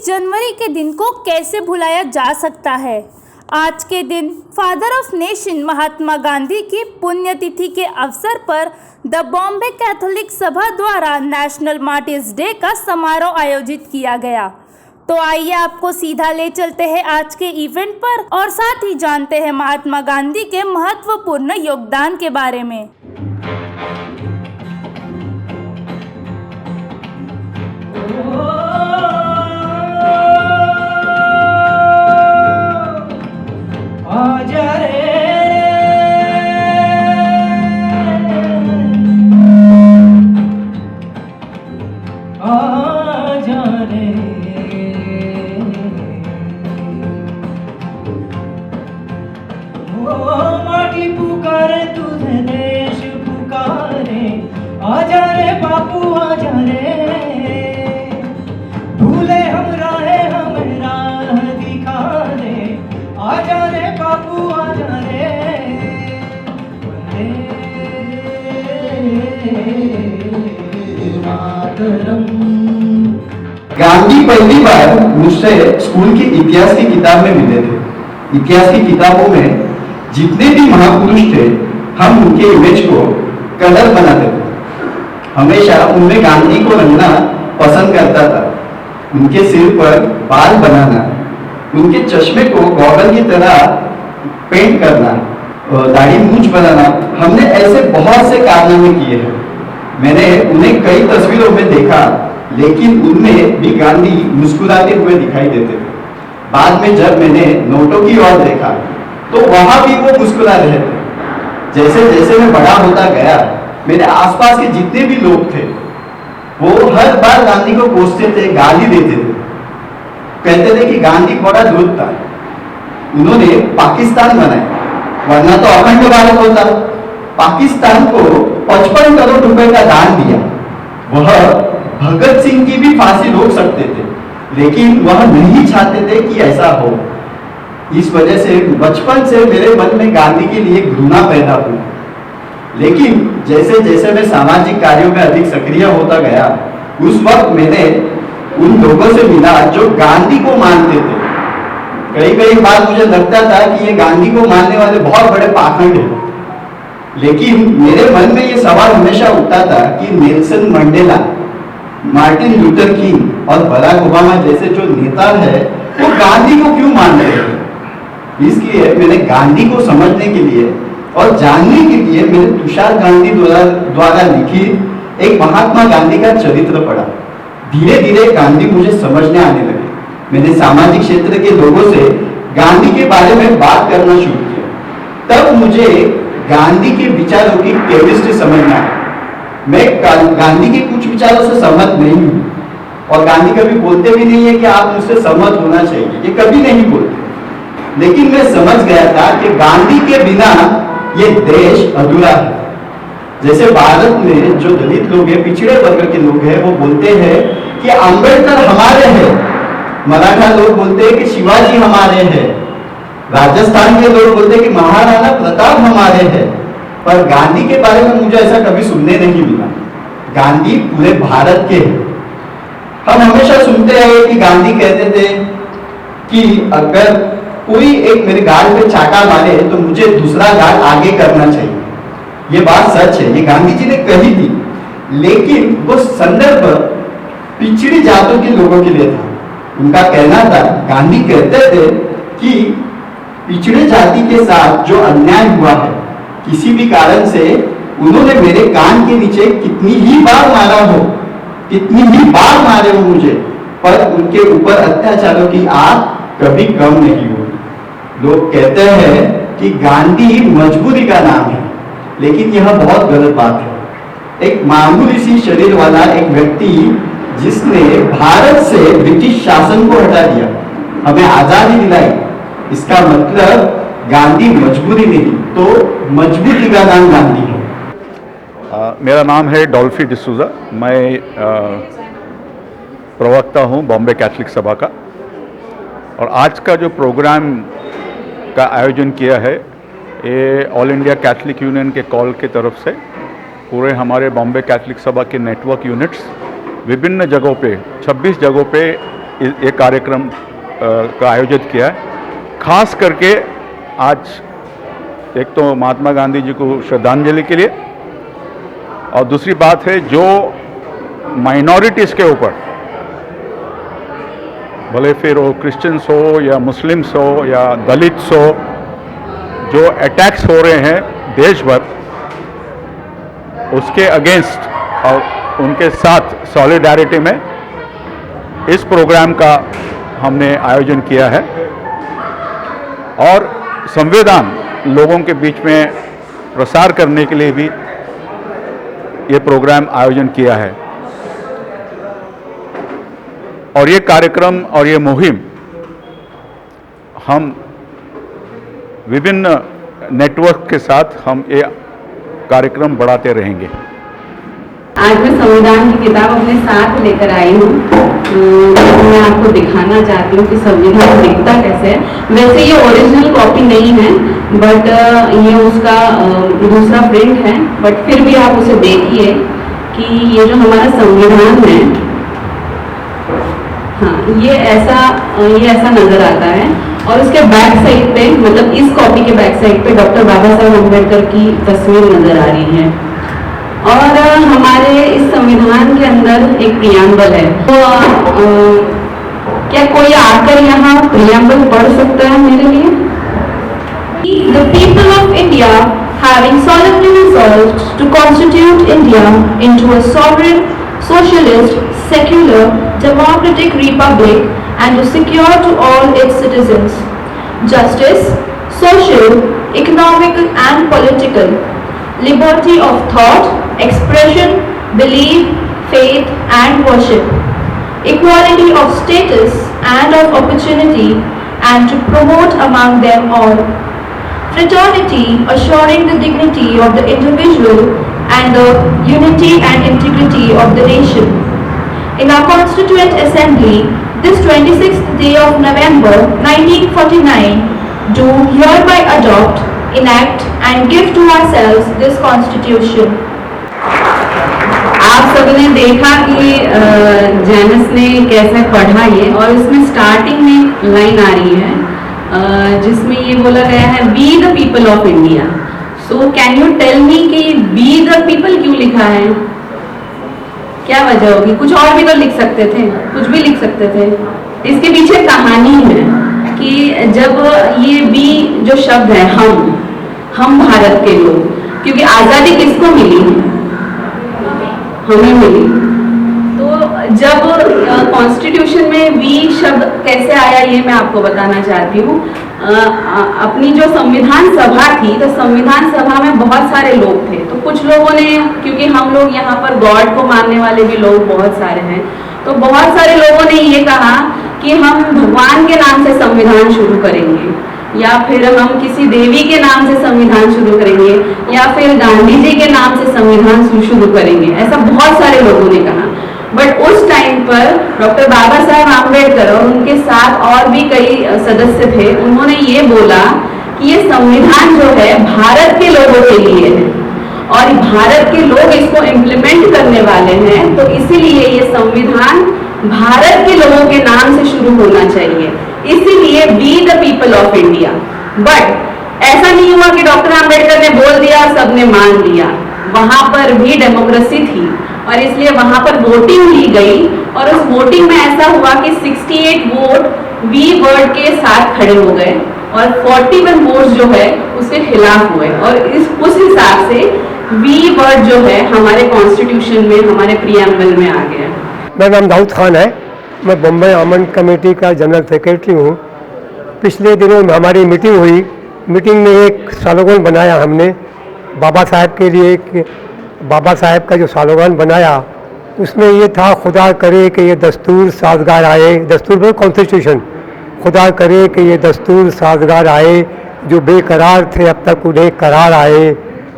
जनवरी के दिन को कैसे भुलाया जा सकता है। आज के दिन father of nation Mahatma Gandhi की पुण्यतिथि के अवसर पर द बॉम्बे कैथोलिक सभा द्वारा नेशनल मार्टिर्स डे का समारोह आयोजित किया गया। तो आइए आपको सीधा ले चलते हैं आज के इवेंट पर और साथ ही जानते हैं महात्मा गांधी के महत्वपूर्ण योगदान के बारे में। माटी पुकारे तुझे देश पुकारे, आजा रे बापू आजा रे, भूले हम राह दिखा दे, आजा रे बापू आजा रे, वंदे मातरम। गांधी पहली बार मुझसे स्कूल के इतिहास की किताब में मिले थे। इतिहास की किताबों में जितने भी महापुरुष थे हम उनके इमेज को कलर बनाते थे। हमेशा उनमें गांधी को रंगना पसंद करता था। उनके सिर पर बाल बनाना, उनके चश्मे को गॉगल की तरह पेंट करना, दाढ़ी मूंछ बनाना, हमने ऐसे बहुत से कारनामे किए हैं। मैंने उन्हें कई तस्वीरों में देखा, लेकिन उनमें भी गांधी मुस्कुराते हुए दिखाई देते थे। बाद में जब मैंने नोटों की ओर देखा तो वहां भी वो मुस्कुरा रहे थे। जैसे जैसे मैं बड़ा होता गया, मेरे आसपास के जितने भी लोग थे वो हर बार गांधी को कोसते थे, गाली देते थे, कहते थे कि गांधी बड़ा धूर्त था। उन्होंने पाकिस्तान बनाया, वरना तो अखंड भारत होता। पाकिस्तान को 55 करोड़ रुपए का दान दिया। वह भगत सिंह की भी फांसी रोक सकते थे, लेकिन वह नहीं चाहते थे कि ऐसा हो। इस वजह से बचपन से मेरे मन में गांधी के लिए घृणा पैदा हुई। लेकिन जैसे जैसे मैं सामाजिक कार्यों में अधिक सक्रिय होता गया, उस वक्त मैंने उन लोगों से मिला जो गांधी को मानते थे। कई बार मुझे लगता था कि ये गांधी को मानने वाले बहुत बड़े पाखंड हैं। लेकिन मेरे मन में ये सवाल हमेशा उठता था कि Nelson Mandela, Martin Luther king और बराक ओबामा जैसे जो नेता है वो गांधी को क्यों मान रहे थे। इसलिए मैंने गांधी को समझने के लिए और जानने के लिए मैंने तुषार गांधी द्वारा लिखित एक महात्मा गांधी का चरित्र पढ़ा। धीरे धीरे गांधी मुझे समझने आने लगे। मैंने सामाजिक क्षेत्र के लोगों से गांधी के बारे में बात करना शुरू किया। तब मुझे गांधी के विचारों की केमिस्ट्री समझ में आई। मैं गांधी के कुछ विचारों से सहमत नहीं हूँ और गांधी कभी बोलते भी नहीं है कि आप मुझसे सहमत होना चाहिए, ये कभी नहीं बोलते। लेकिन मैं समझ गया था कि गांधी के बिना ये देश अधूरा है। जैसे भारत में जो दलित लोग हैं, पिछड़े वर्ग के लोग हैं, वो बोलते हैं कि अंबेडकर हमारे हैं। मराठा लोग बोलते हैं कि शिवाजी हमारे हैं। राजस्थान के लोग बोलते हैं कि महाराणा प्रताप हमारे हैं। पर गांधी के बारे में मुझे ऐसा कभी सुनने नहीं मिला। गांधी पूरे भारत के हैं। हम हमेशा सुनते हैं कि गांधी कहते थे कि अगर कोई एक मेरे गाल पे चाटा मारे तो मुझे दूसरा गाल आगे करना चाहिए। ये बात सच है, ये गांधी जी ने कही थी। लेकिन वो संदर्भ पिछड़ी जातों के लोगों के लिए था। उनका कहना था, गांधी कहते थे कि पिछड़े जाति के साथ जो अन्याय हुआ है, किसी भी कारण से उन्होंने मेरे कान के नीचे कितनी ही बार मारा हो, कितनी ही बार मारे हो मुझे, पर उनके ऊपर अत्याचारों की आग कभी कम नहीं हुई। लोग कहते हैं कि गांधी मजबूरी का नाम है, लेकिन यह बहुत गलत बात है। एक मामूली सी शरीर वाला एक व्यक्ति जिसने भारत से ब्रिटिश शासन को हटा दिया, हमें आजादी दिलाई, इसका मतलब गांधी मजबूरी नहीं तो मजबूरी का नाम गांधी है। मेरा नाम है डॉल्फी डिसूजा। मैं प्रवक्ता हूं बॉम्बे कैथोलिक सभा का। और आज का जो प्रोग्राम का आयोजन किया है, ये ऑल इंडिया कैथोलिक यूनियन के कॉल की तरफ से पूरे हमारे बॉम्बे कैथलिक सभा के नेटवर्क यूनिट्स विभिन्न जगहों पे 26 जगहों पे ये कार्यक्रम का आयोजित किया है। खास करके आज एक तो महात्मा गांधी जी को श्रद्धांजलि के लिए, और दूसरी बात है जो माइनॉरिटीज़ के ऊपर, भले फिर वो क्रिश्चियंस हो या मुस्लिम्स हो या दलित्स हो, जो अटैक्स हो रहे हैं देश भर, उसके अगेंस्ट और उनके साथ सॉलिडारिटी में इस प्रोग्राम का हमने आयोजन किया है। और संविधान लोगों के बीच में प्रसार करने के लिए भी ये प्रोग्राम आयोजन किया है। और ये कार्यक्रम और ये मुहिम हम विभिन्न नेटवर्क के साथ हम ये कार्यक्रम बढ़ाते रहेंगे। आज मैं संविधान की किताब अपने साथ लेकर आई हूँ। मैं आपको दिखाना चाहती हूँ कि संविधान दिखता कैसे है। वैसे ये ओरिजिनल कॉपी नहीं है, बट ये उसका दूसरा प्रिंट है, बट फिर भी आप उसे देखिए कि ये जो हमारा संविधान है, हाँ, ये ऐसा नजर आता है। और उसके बैक साइड पे, मतलब इस कॉपी के बैक साइड पे डॉक्टर बाबा साहब अम्बेडकर की तस्वीर नजर आ रही है। और हमारे इस संविधान के अंदर एक प्रियम्बल है। तो क्या कोई आकर यहाँ प्रियम्बल पढ़ सकता है मेरे लिए? The people of India, having solemnly resolved to constitute India into a sovereign, socialist, secular, democratic republic, and to secure to all its citizens justice, social, economic, and political, liberty of thought, expression, belief, faith, and worship, equality of status and of opportunity, and to promote among them all fraternity, assuring the dignity of the individual and the unity and integrity of the nation. In our Constituent Assembly, this 26th day of November 1949, do hereby adopt, enact and give to ourselves this Constitution. आप सबने देखा कि Janus ने कैसे पढ़ा ये, और इसमें स्टार्टिंग में लाइन आ रही है जिसमें ये बोला गया है we the people of India. So can you tell me कि वी द पीपल क्यों लिखा है? क्या वजह होगी? कुछ और भी तो लिख सकते थे, कुछ भी लिख सकते थे। इसके पीछे कहानी है कि जब ये वी जो शब्द है, हम भारत के लोग, क्योंकि आज़ादी किसको मिली? हमें मिली। तो जब कॉन्स्टिट्यूशन में वी शब्द कैसे आया ये मैं आपको बताना चाहती हूँ। अपनी जो संविधान सभा थी, तो संविधान सभा में बहुत सारे लोग थे। तो कुछ लोगों ने, क्योंकि हम लोग यहाँ पर गॉड को मानने वाले भी लोग बहुत सारे हैं, तो बहुत सारे लोगों ने ये कहा कि हम भगवान के नाम से संविधान शुरू करेंगे, या फिर हम किसी देवी के नाम से संविधान शुरू करेंगे, या फिर गांधी जी के नाम से संविधान शुरू करेंगे। ऐसा बहुत सारे लोगों ने कहा। बट उस टाइम पर डॉक्टर बाबा साहब आम्बेडकर और उनके साथ और भी कई सदस्य थे, उन्होंने ये बोला कि ये संविधान जो है भारत के लोगों के लिए है और भारत के लोग इसको इम्प्लीमेंट करने वाले हैं, तो इसीलिए ये संविधान भारत के लोगों के नाम से शुरू होना चाहिए, इसीलिए we the people of India. But ऐसा नहीं हुआ कि डॉक्टर आम्बेडकर ने बोल दिया और सबने मान लिया। वहां पर भी डेमोक्रेसी थी और इसलिए वहां पर वोटिंग ली गई, और उस वोटिंग में ऐसा हुआ कि 68 वोट वी वर्ड के साथ खड़े हो गए और 41 वोट्स जो है उसके खिलाफ हुए, और उस हिसाब से वी वर्ड जो है हमारे कॉन्स्टिट्यूशन में, हमारे प्रियम्बल में आ गया। मेरा नाम दाऊद खान है, मैं बम्बई आमंड कमेटी का जनरल सेक्रेटरी हूँ। पिछले दिनों में हमारी मीटिंग हुई। मीटिंग में एक स्लोगन बनाया हमने बाबा साहब के लिए। बाबा साहब का जो स्लोगन बनाया उसमें ये था, खुदा करे कि ये दस्तूर साजगार आए, दस्तूर में कॉन्स्टिट्यूशन, खुदा करे कि ये दस्तूर साजगार आए, जो बेकरार थे अब तक उन्हें करार आए,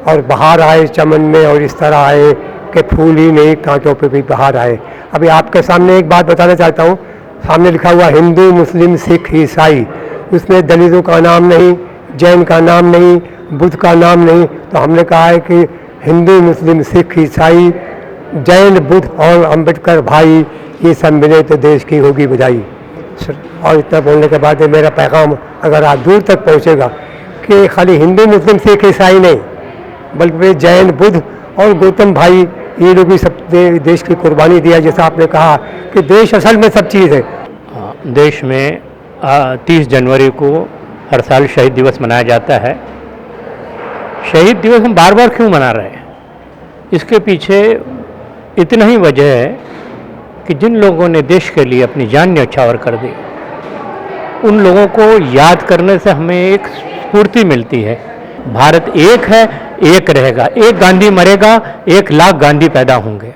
और बहार आए चमन में और इस तरह आए कि फूल ही नहीं कांटों पे भी बहार आए। अभी आपके सामने एक बात बताना चाहता हूँ। सामने लिखा हुआ हिंदू, मुस्लिम, सिख, ईसाई, उसमें दलितों का नाम नहीं, जैन का नाम नहीं, बुद्ध का नाम नहीं। तो हमने कहा है कि हिंदू मुस्लिम सिख ईसाई जैन बुद्ध और अंबेडकर भाई ये सब मिले तो देश की होगी बधाई। और इतना बोलने के बाद मेरा पैगाम अगर आज दूर तक पहुंचेगा कि खाली हिंदू मुस्लिम सिख ईसाई नहीं बल्कि जैन बुद्ध और गौतम भाई ये लोग भी सब देश की कुर्बानी दिया। जैसा आपने कहा कि देश असल में सब चीज़ है। देश में 30 जनवरी को हर साल शहीद दिवस मनाया जाता है। शहीद दिवस हम बार बार क्यों मना रहे हैं? इसके पीछे इतना ही वजह है कि जिन लोगों ने देश के लिए अपनी जान न्यौछावर कर दी, उन लोगों को याद करने से हमें एक स्फूर्ति मिलती है। भारत एक है, एक रहेगा। एक गांधी मरेगा, 1 लाख गांधी पैदा होंगे।